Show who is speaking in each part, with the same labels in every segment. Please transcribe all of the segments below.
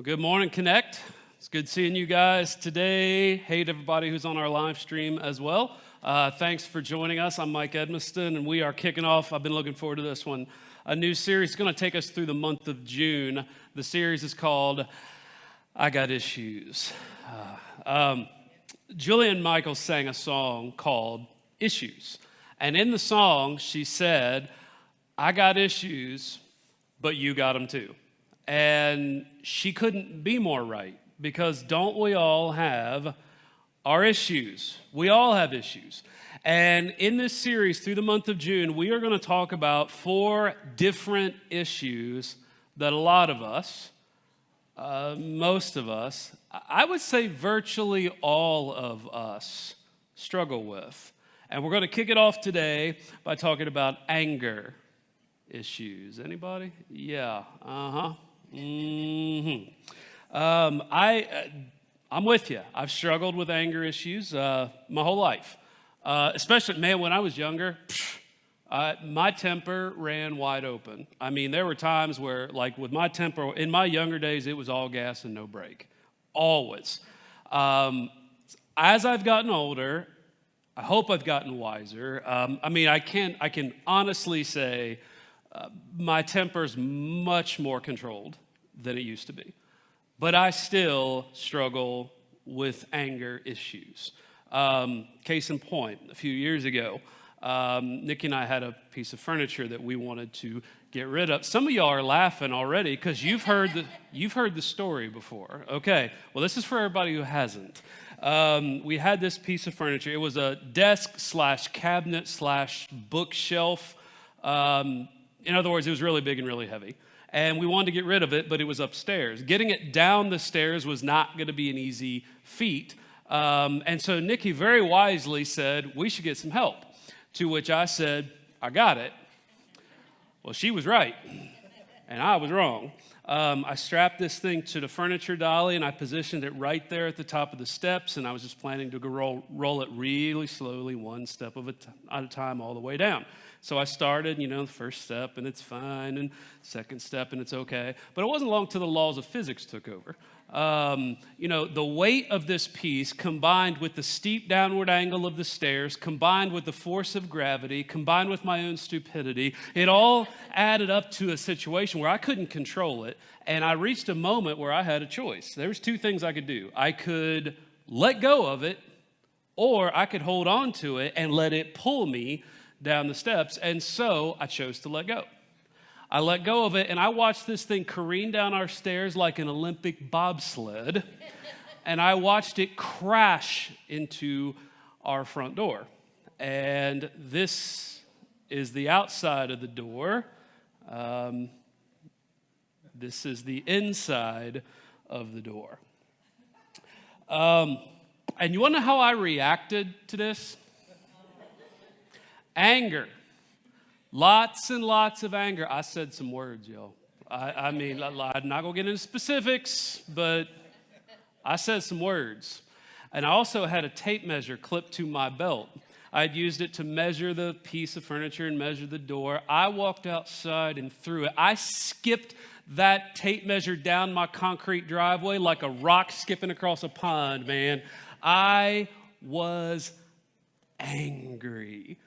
Speaker 1: Good morning, Connect. It's good seeing you guys today. Hey to everybody who's on our live stream as well. Thanks for joining us. I'm Mike Edmiston, and we are kicking off, I've been looking forward to this one, a new series. It's going to take us through the month of June. The series is called I Got Issues. Julian Michaels sang a song called Issues. And in the song, she said, I got issues, but you got them too. And she couldn't be more right, because don't we all have our issues? We all have issues. And in this series, through the month of June, we are going to talk about 4 different issues that a lot of us, most of us, I would say virtually all of us struggle with. And we're going to kick it off today by talking about anger issues. Anybody? Yeah. Mm-hmm. I'm with you. I've struggled with anger issues my whole life. Especially, man, when I was younger, my temper ran wide open. I mean, there were times where, like with my temper, in my younger days, it was all gas and no brake. Always. As I've gotten older, I hope I've gotten wiser. I can honestly say my temper's much more controlled than it used to be. But I still struggle with anger issues. Case in point, a few years ago, Nikki and I had a piece of furniture that we wanted to get rid of. Some of y'all are laughing already because you've heard the story before. Okay, well, this is for everybody who hasn't. We had this piece of furniture. It was a desk/cabinet/bookshelf. In other words, it was really big and really heavy. And we wanted to get rid of it, but it was upstairs. Getting it down the stairs was not going to be an easy feat. And so Nikki very wisely said, we should get some help. To which I said, I got it. Well, she was right, and I was wrong. I strapped this thing to the furniture dolly, and I positioned it right there at the top of the steps, and I was just planning to roll it really slowly, one step at a time, all the way down. So I started, the first step, and it's fine, and second step, and it's okay. But it wasn't long till the laws of physics took over. The weight of this piece, combined with the steep downward angle of the stairs, combined with the force of gravity, combined with my own stupidity, it all added up to a situation where I couldn't control it, and I reached a moment where I had a choice. There was 2 things I could do. I could let go of it, or I could hold on to it and let it pull me down the steps, and so I chose to let go. I let go of it, and I watched this thing careen down our stairs like an Olympic bobsled, and I watched it crash into our front door. And this is the outside of the door. This is the inside of the door. And you want to know how I reacted to this? Anger. Lots and lots of anger. I said some words, y'all. I'm not going to get into specifics, but I said some words. And I also had a tape measure clipped to my belt. I'd used it to measure the piece of furniture and measure the door. I walked outside and threw it. I skipped that tape measure down my concrete driveway like a rock skipping across a pond, man. I was angry.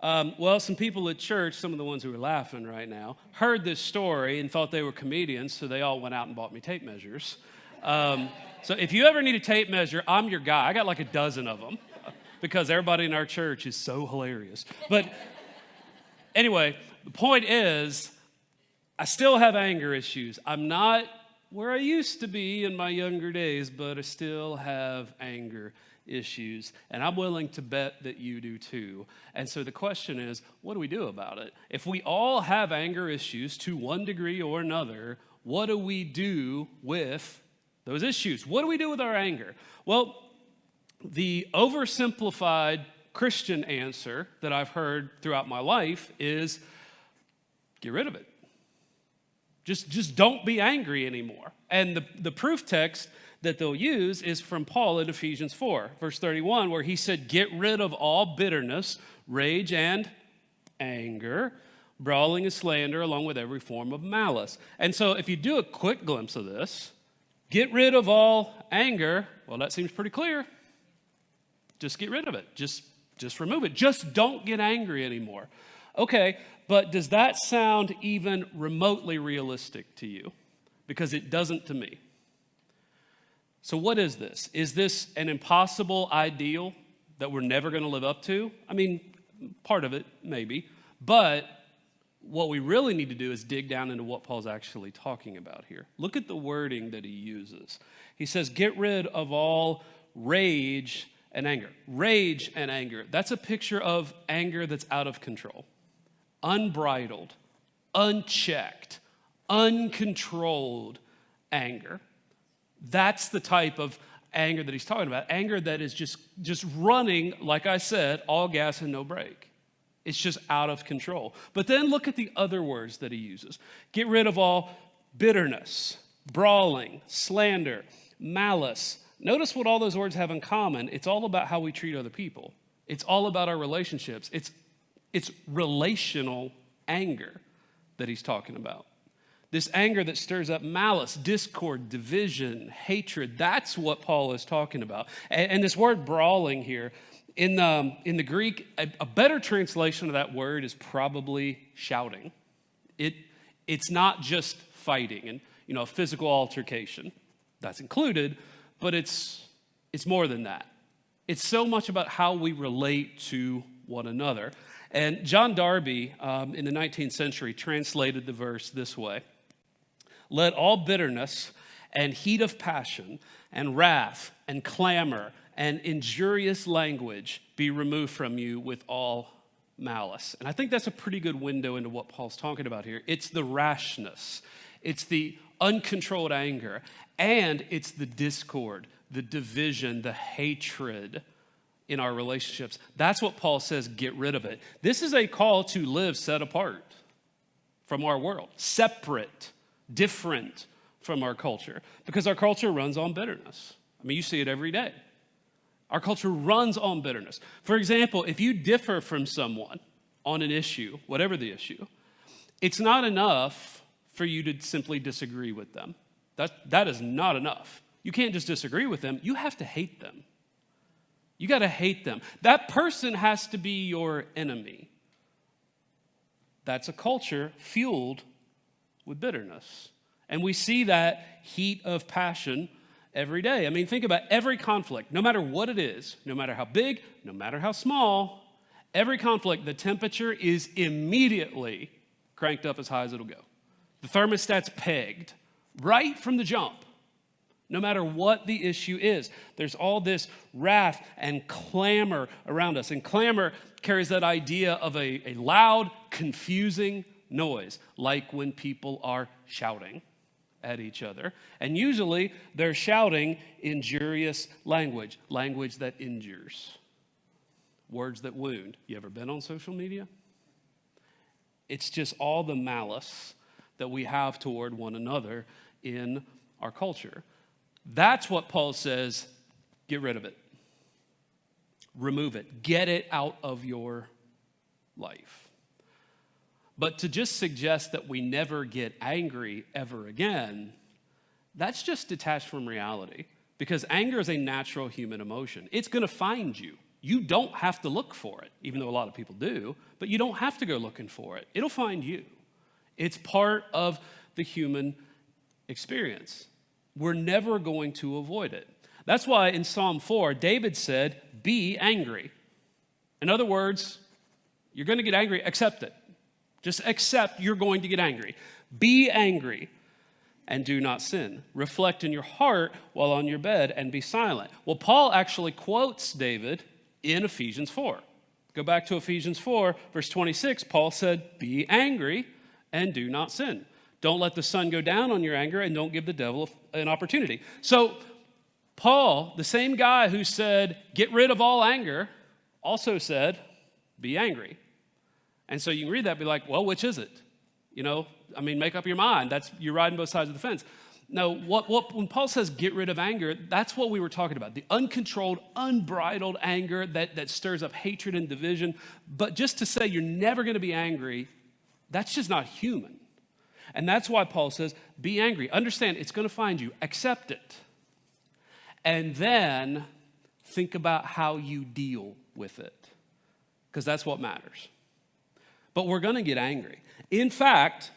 Speaker 1: Some people at church, some of the ones who are laughing right now, heard this story and thought they were comedians, so they all went out and bought me tape measures. So if you ever need a tape measure, I'm your guy. I got like a dozen of them because everybody in our church is so hilarious. But anyway, the point is, I still have anger issues. I'm not where I used to be in my younger days, but I still have anger issues, and I'm willing to bet that you do too. And so the question is, what do we do about it? If we all have anger issues to one degree or another, what do we do with those issues? What do we do with our anger? Well, the oversimplified Christian answer that I've heard throughout my life is get rid of it. Just don't be angry anymore. And the proof text that they'll use is from Paul in Ephesians 4, verse 31, where he said, get rid of all bitterness, rage, and anger, brawling and slander, along with every form of malice. And so if you do a quick glimpse of this, Get rid of all anger. Well, that seems pretty clear. Just get rid of it. Just remove it. Just don't get angry anymore. Okay, but does that sound even remotely realistic to you? Because it doesn't to me. So what is this? Is this an impossible ideal that we're never going to live up to? I mean, part of it, maybe. But what we really need to do is dig down into what Paul's actually talking about here. Look at the wording that he uses. He says, get rid of all rage and anger. Rage and anger. That's a picture of anger that's out of control. Unbridled, unchecked, uncontrolled anger. That's the type of anger that he's talking about. Anger that is just running, like I said, all gas and no brake. It's just out of control. But then look at the other words that he uses. Get rid of all bitterness, brawling, slander, malice. Notice what all those words have in common. It's all about how we treat other people. It's all about our relationships. It's relational anger that he's talking about. This anger that stirs up malice, discord, division, hatred. That's what Paul is talking about. And this word brawling here, in the Greek, a better translation of that word is probably shouting. It's not just fighting and a physical altercation. That's included, but it's more than that. It's so much about how we relate to one another. And John Darby, in the 19th century, translated the verse this way. Let all bitterness and heat of passion and wrath and clamor and injurious language be removed from you with all malice. And I think that's a pretty good window into what Paul's talking about here. It's the rashness. It's the uncontrolled anger. And it's the discord, the division, the hatred in our relationships. That's what Paul says, get rid of it. This is a call to live set apart from our world, separate, different from our culture, because our culture runs on bitterness. I mean, you see it every day. Our culture runs on bitterness. For example, if you differ from someone on an issue, whatever the issue, it's not enough for you to simply disagree with them. That is not enough. You can't just disagree with them. You have to hate them. You got to hate them. That person has to be your enemy. That's a culture fueled with bitterness. And we see that heat of passion every day. I mean, think about every conflict, no matter what it is, no matter how big, no matter how small, every conflict, the temperature is immediately cranked up as high as it'll go. The thermostat's pegged right from the jump. No matter what the issue is, there's all this wrath and clamor around us. And clamor carries that idea of a loud, confusing noise, like when people are shouting at each other. And usually they're shouting injurious language that injures, words that wound. You ever been on social media? It's just all the malice that we have toward one another in our culture. That's what Paul says, get rid of it. Remove it. Get it out of your life. But to just suggest that we never get angry ever again, that's just detached from reality. Because anger is a natural human emotion. It's going to find you. You don't have to look for it, even though a lot of people do, but you don't have to go looking for it. It'll find you. It's part of the human experience. We're never going to avoid it. That's why in Psalm 4, David said, be angry. In other words, you're going to get angry, accept it. Just accept you're going to get angry. Be angry and do not sin. Reflect in your heart while on your bed and be silent. Well, Paul actually quotes David in Ephesians 4. Go back to Ephesians 4, verse 26. Paul said, be angry and do not sin. Don't let the sun go down on your anger and don't give the devil an opportunity. So Paul, the same guy who said, get rid of all anger, also said, be angry. And so you can read that and be like, well, which is it? Make up your mind. You're riding both sides of the fence. No, when Paul says get rid of anger, that's what we were talking about. The uncontrolled, unbridled anger that stirs up hatred and division. But just to say you're never going to be angry, that's just not human. And that's why Paul says, be angry. Understand, it's going to find you. Accept it. And then think about how you deal with it, because that's what matters. But we're going to get angry. In fact,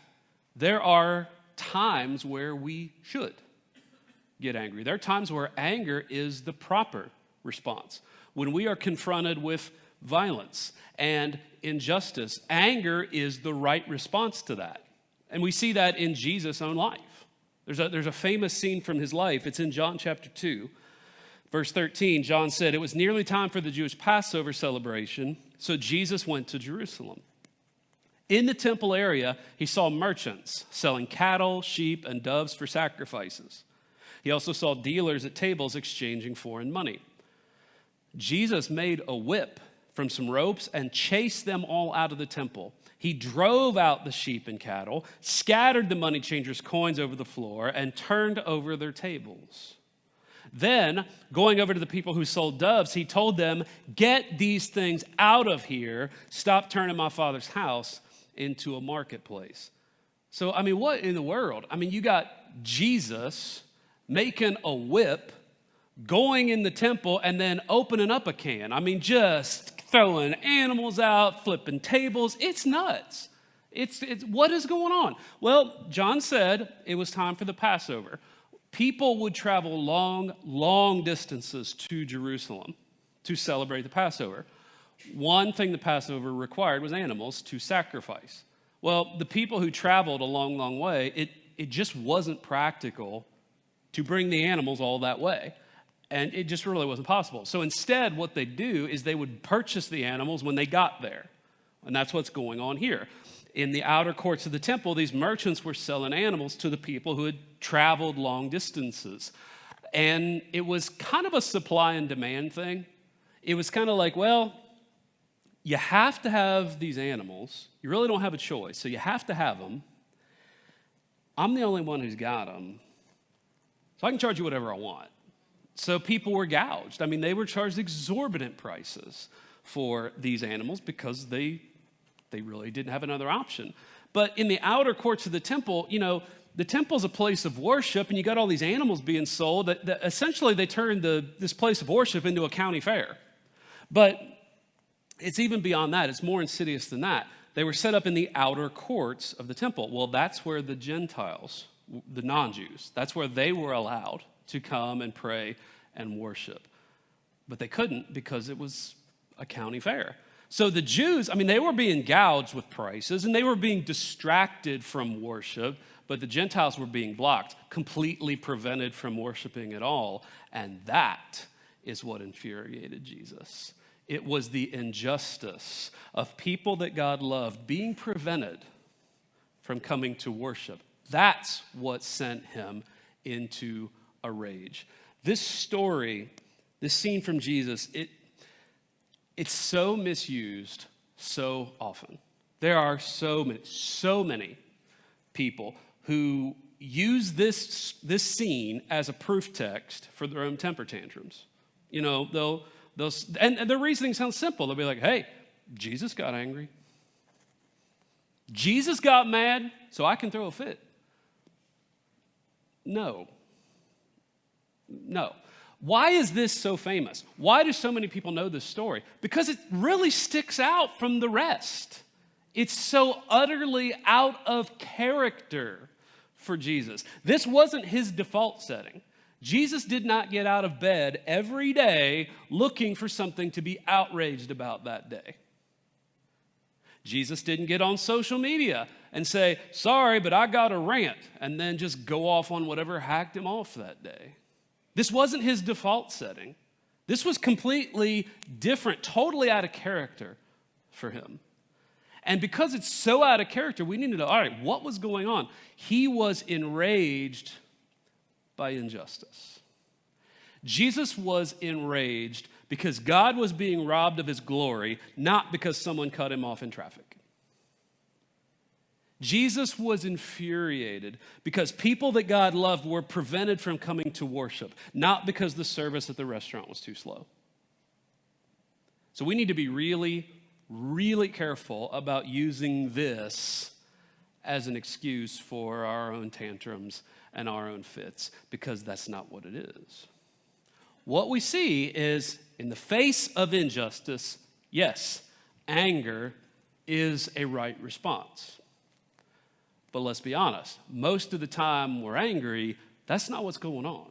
Speaker 1: there are times where we should get angry. There are times where anger is the proper response. When we are confronted with violence and injustice, anger is the right response to that. And we see that in Jesus' own life. There's a famous scene from his life. It's in John chapter 2, verse 13. John said, "It was nearly time for the Jewish Passover celebration, so Jesus went to Jerusalem. In the temple area, he saw merchants selling cattle, sheep, and doves for sacrifices. He also saw dealers at tables exchanging foreign money. Jesus made a whip from some ropes and chased them all out of the temple. He drove out the sheep and cattle, scattered the money changers' coins over the floor, and turned over their tables. Then, going over to the people who sold doves, he told them, 'Get these things out of here. Stop turning my Father's house into a marketplace.'" So, what in the world? You got Jesus making a whip, going in the temple, and then opening up a can. Just throwing animals out, flipping tables. It's nuts. It's what is going on? Well, John said it was time for the Passover. People would travel long distances to Jerusalem to celebrate the Passover. One thing the Passover required was animals to sacrifice. Well, the people who traveled a long way, it just wasn't practical to bring the animals all that way. And it just really wasn't possible. So instead, what they do is they would purchase the animals when they got there. And that's what's going on here. In the outer courts of the temple, these merchants were selling animals to the people who had traveled long distances. And it was kind of a supply and demand thing. It was kind of like, well, you have to have these animals. You really don't have a choice, so you have to have them. I'm the only one who's got them, so I can charge you whatever I want. So people were gouged. They were charged exorbitant prices for these animals because they really didn't have another option. But in the outer courts of the temple, the temple's a place of worship, and you got all these animals being sold. That essentially, they turned this place of worship into a county fair. But it's even beyond that. It's more insidious than that. They were set up in the outer courts of the temple. Well, that's where the Gentiles, the non-Jews, that's where they were allowed to come and pray and worship. But they couldn't because it was a county fair. So the Jews, they were being gouged with prices, and they were being distracted from worship, but the Gentiles were being blocked, completely prevented from worshiping at all. And that is what infuriated Jesus. It was the injustice of people that God loved being prevented from coming to worship. That's what sent him into a rage. This story, this scene from Jesus, it's so misused so often. There are so many people who use this scene as a proof text for their own temper tantrums. And their reasoning sounds simple. They'll be like, "Hey, Jesus got angry. Jesus got mad, so I can throw a fit." No. Why is this so famous? Why do so many people know this story? Because it really sticks out from the rest. It's so utterly out of character for Jesus. This wasn't his default setting. Jesus did not get out of bed every day looking for something to be outraged about that day. Jesus didn't get on social media and say, "Sorry, but I got a rant," and then just go off on whatever hacked him off that day. This wasn't his default setting. This was completely different, totally out of character for him. And because it's so out of character, we need to know, all right, what was going on? He was enraged by injustice. Jesus was enraged because God was being robbed of his glory, not because someone cut him off in traffic. Jesus was infuriated because people that God loved were prevented from coming to worship, not because the service at the restaurant was too slow. So we need to be really, really careful about using this as an excuse for our own tantrums and our own fits, because that's not what it is. What we see is, in the face of injustice, yes, anger is a right response. But let's be honest, most of the time we're angry, that's not what's going on.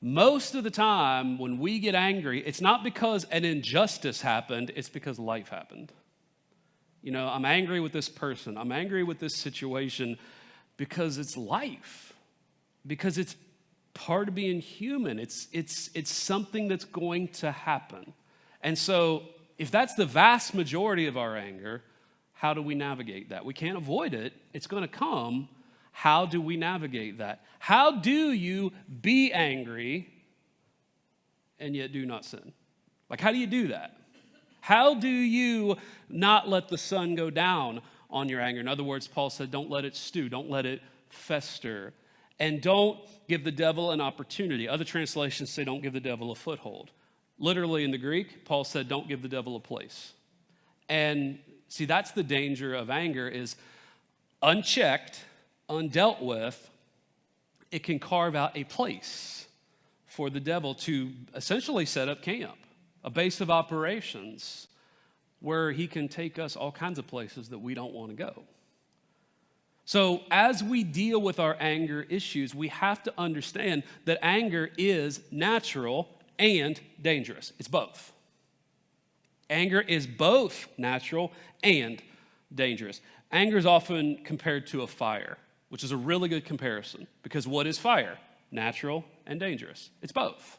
Speaker 1: Most of the time when we get angry, it's not because an injustice happened, it's because life happened. You know, I'm angry with this person, I'm angry with this situation because it's life, because it's part of being human. It's something that's going to happen. And so if that's the vast majority of our anger, how do we navigate that? We can't avoid it. It's going to come. How do we navigate that? How do you be angry and yet do not sin? Like, how do you do that? How do you not let the sun go down on your anger? In other words, Paul said, don't let it stew. Don't let it fester. And don't give the devil an opportunity. Other translations say don't give the devil a foothold. Literally in the Greek, Paul said don't give the devil a place. And see, that's the danger of anger, is unchecked, undealt with, it can carve out a place for the devil to essentially set up camp, a base of operations where he can take us all kinds of places that we don't want to go. So as we deal with our anger issues, we have to understand that anger is natural and dangerous. It's both. Anger is both natural and dangerous. Anger is often compared to a fire, which is a really good comparison, because what is fire? Natural and dangerous. It's both.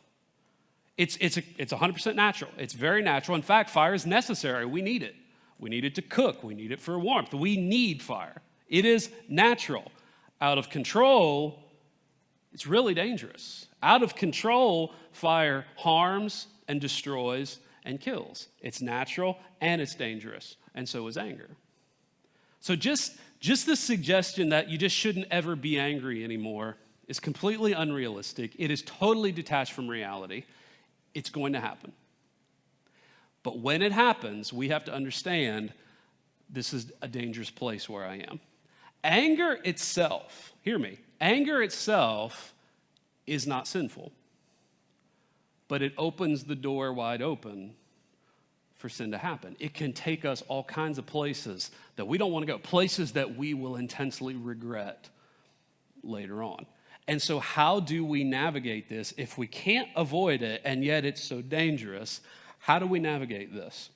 Speaker 1: It's 100% natural. It's very natural. In fact, fire is necessary. We need it. We need it to cook. We need it for warmth. We need fire. It is natural. Out of control, it's really dangerous. Out of control, fire harms and destroys and kills. It's natural and it's dangerous, and so is anger. So just the suggestion that you just shouldn't ever be angry anymore is completely unrealistic. It is totally detached from reality. It's going to happen. But when it happens, we have to understand this is a dangerous place where I am. Anger itself, hear me, anger itself is not sinful, but it opens the door wide open for sin to happen. It can take us all kinds of places that we don't want to go, places that we will intensely regret later on. And so how do we navigate this if we can't avoid it and yet it's so dangerous? How do we navigate this?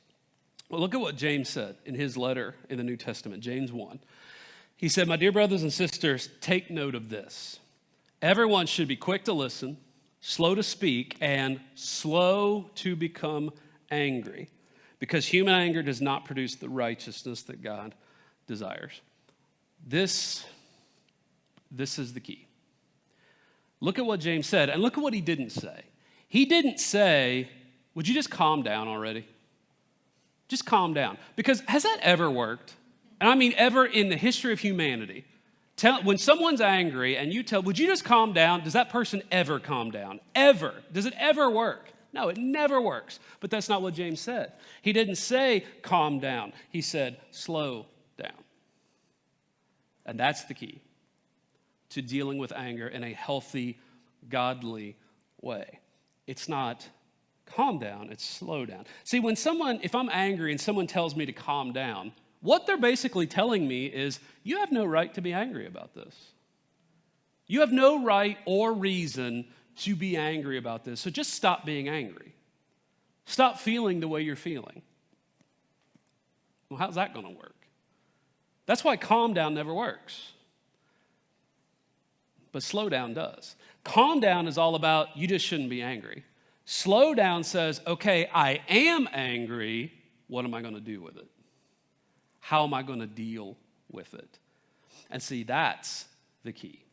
Speaker 1: Well, look at what James said in his letter in the New Testament, James 1. He said, "My dear brothers and sisters, take note of this. Everyone should be quick to listen, slow to speak, and slow to become angry, because human anger does not produce the righteousness that God desires." This is the key. Look at what James said, and look at what he didn't say. He didn't say, would you just calm down already? Just calm down. Because has that ever worked? And I mean ever in the history of humanity. When someone's angry and you tell, would you just calm down? Does that person ever calm down? Ever. Does it ever work? No, it never works. But that's not what James said. He didn't say calm down. He said slow down. And that's the key to dealing with anger in a healthy, godly way. It's not calm down, it's slow down. See, if I'm angry and someone tells me to calm down, what they're basically telling me is, you have no right to be angry about this. You have no right or reason to be angry about this, so just stop being angry. Stop feeling the way you're feeling. Well, how's that going to work? That's why calm down never works. But slow down does. Calm down is all about you just shouldn't be angry. Slow down says, okay, I am angry. What am I going to do with it? How am I going to deal with it? And see, that's the key.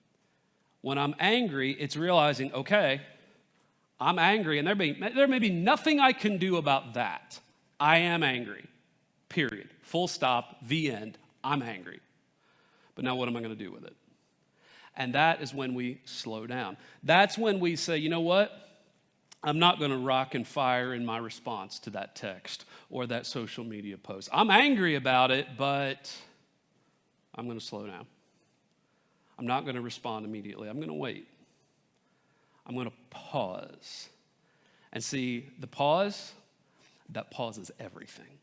Speaker 1: When I'm angry, it's realizing, okay, I'm angry, and there may be nothing I can do about that. I am angry, period. Full stop, the end. I'm angry. But now what am I going to do with it? And that is when we slow down. That's when we say, you know what? I'm not going to rock and fire in my response to that text or that social media post. I'm angry about it, but I'm going to slow down. I'm not going to respond immediately. I'm going to wait. I'm going to pause. And see, that pause is everything.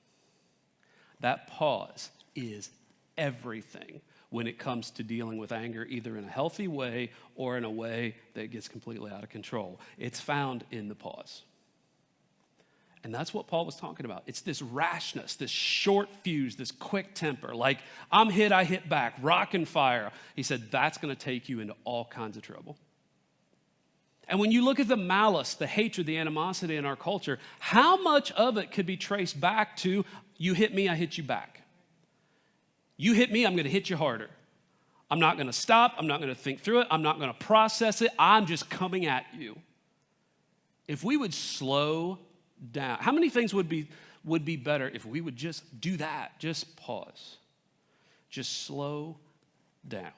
Speaker 1: That pause is everything when it comes to dealing with anger, either in a healthy way or in a way that gets completely out of control. It's found in the pause. And that's what Paul was talking about. It's this rashness, this short fuse, this quick temper. Like, I'm hit, I hit back, rock and fire. He said, that's going to take you into all kinds of trouble. And when you look at the malice, the hatred, the animosity in our culture, how much of it could be traced back to, you hit me, I hit you back. You hit me, I'm going to hit you harder. I'm not going to stop. I'm not going to think through it. I'm not going to process it. I'm just coming at you. If we would slow down, how many things would be better if we would just do that? Just pause. Just slow down.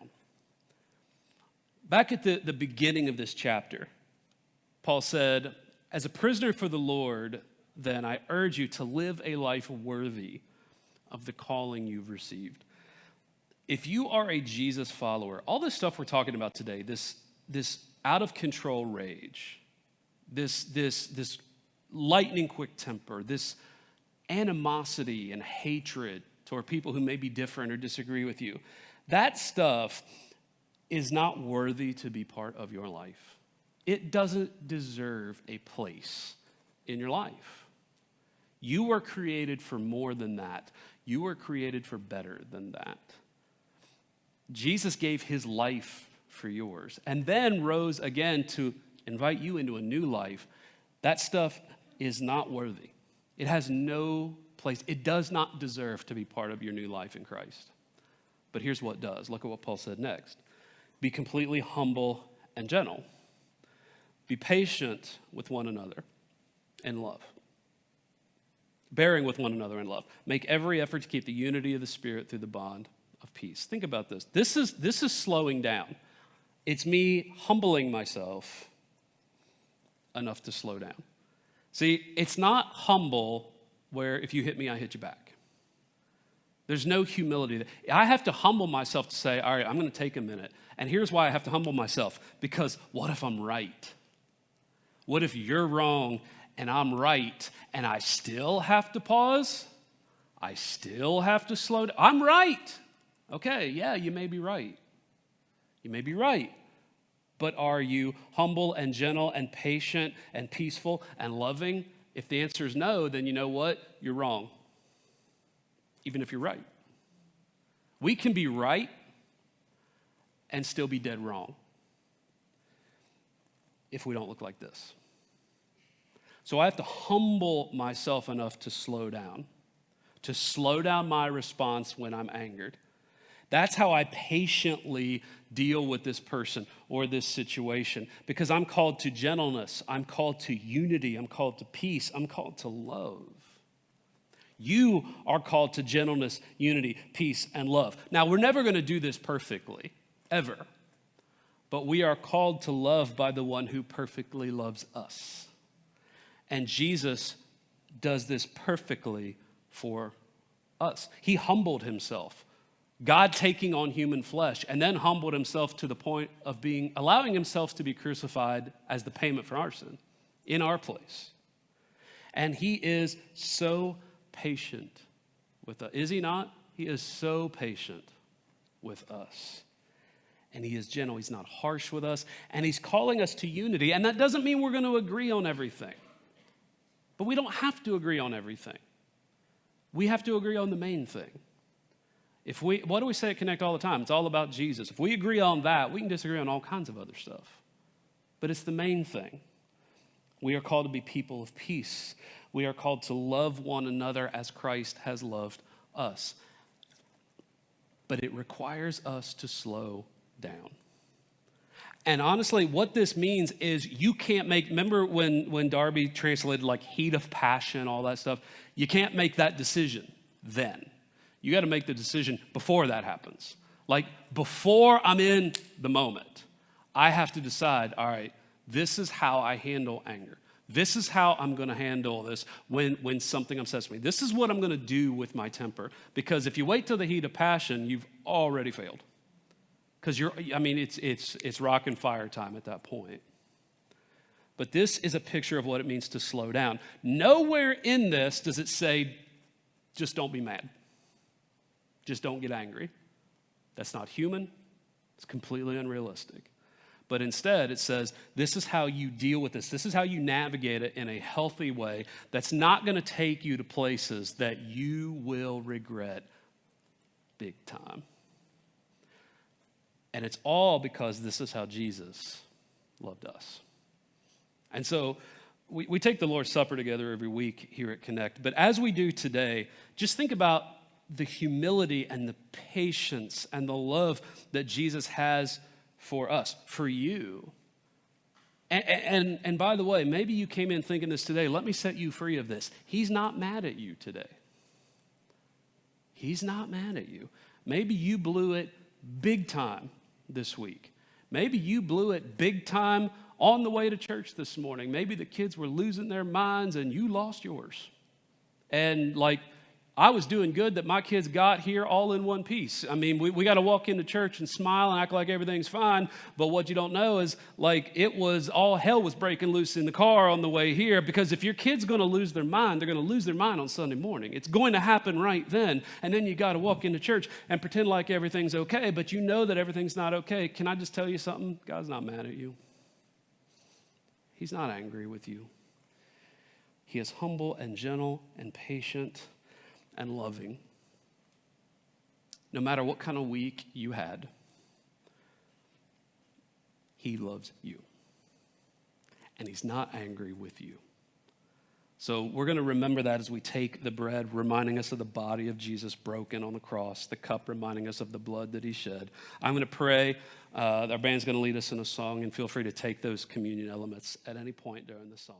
Speaker 1: Back at the beginning of this chapter, Paul said, as a prisoner for the Lord, then I urge you to live a life worthy of the calling you've received. If you are a Jesus follower, all this stuff we're talking about today, this out of control rage, this lightning quick temper, this animosity and hatred toward people who may be different or disagree with you, that stuff is not worthy to be part of your life. It doesn't deserve a place in your life. You were created for more than that. You were created for better than that. Jesus gave his life for yours and then rose again to invite you into a new life. That stuff is not worthy. It has no place. It does not deserve to be part of your new life in Christ. But here's what does. Look at what Paul said next. Be completely humble and gentle. Be patient with one another in love. Bearing with one another in love. Make every effort to keep the unity of the Spirit through the bond of peace. Think about this. This is slowing down. It's me humbling myself enough to slow down. See, it's not humble where if you hit me, I hit you back. There's no humility. I have to humble myself to say, all right, I'm going to take a minute. And here's why I have to humble myself. Because what if I'm right? What if you're wrong and I'm right and I still have to pause? I still have to slow down. I'm right. Okay, yeah, you may be right. You may be right. But are you humble and gentle and patient and peaceful and loving? If the answer is no, then you know what? You're wrong. Even if you're right. We can be right and still be dead wrong if we don't look like this. So I have to humble myself enough to slow down my response when I'm angered. That's how I patiently deal with this person or this situation, because I'm called to gentleness, I'm called to unity, I'm called to peace, I'm called to love. You are called to gentleness, unity, peace, and love. Now, we're never going to do this perfectly, ever, but we are called to love by the one who perfectly loves us. And Jesus does this perfectly for us. He humbled himself. God taking on human flesh, and then humbled himself to the point of allowing himself to be crucified as the payment for our sin in our place. And he is so patient with us. Is he not? He is so patient with us. And he is gentle. He's not harsh with us. And he's calling us to unity. And that doesn't mean we're going to agree on everything. But we don't have to agree on everything. We have to agree on the main thing. What do we say at Connect all the time? It's all about Jesus. If we agree on that, we can disagree on all kinds of other stuff. But it's the main thing. We are called to be people of peace. We are called to love one another as Christ has loved us. But it requires us to slow down. And honestly, what this means is you can't remember when Darby translated like heat of passion, all that stuff? You can't make that decision then. You got to make the decision before that happens. Like before I'm in the moment, I have to decide, all right, this is how I handle anger. This is how I'm going to handle this when something upsets me. This is what I'm going to do with my temper. Because if you wait till the heat of passion, you've already failed. Because it's rock and fire time at that point. But this is a picture of what it means to slow down. Nowhere in this does it say, just don't be mad. Just don't get angry. That's not human. It's completely unrealistic. But instead, it says, this is how you deal with this. This is how you navigate it in a healthy way that's not going to take you to places that you will regret big time. And it's all because this is how Jesus loved us. And so we take the Lord's Supper together every week here at Connect. But as we do today, just think about the humility and the patience and the love that Jesus has for us, for you. And by the way, maybe you came in thinking this today. Let me set you free of this. He's not mad at you today. He's not mad at you. Maybe you blew it big time this week. Maybe you blew it big time on the way to church this morning. Maybe the kids were losing their minds and you lost yours. And I was doing good that my kids got here all in one piece. I mean, we got to walk into church and smile and act like everything's fine. But what you don't know is, it was all hell was breaking loose in the car on the way here. Because if your kid's going to lose their mind, they're going to lose their mind on Sunday morning. It's going to happen right then. And then you got to walk into church and pretend like everything's okay. But you know that everything's not okay. Can I just tell you something? God's not mad at you. He's not angry with you. He is humble and gentle and patient and loving. No matter what kind of week you had, he loves you. And he's not angry with you. So we're going to remember that as we take the bread, reminding us of the body of Jesus broken on the cross, the cup reminding us of the blood that he shed. I'm going to pray. Our band's going to lead us in a song, and feel free to take those communion elements at any point during the song.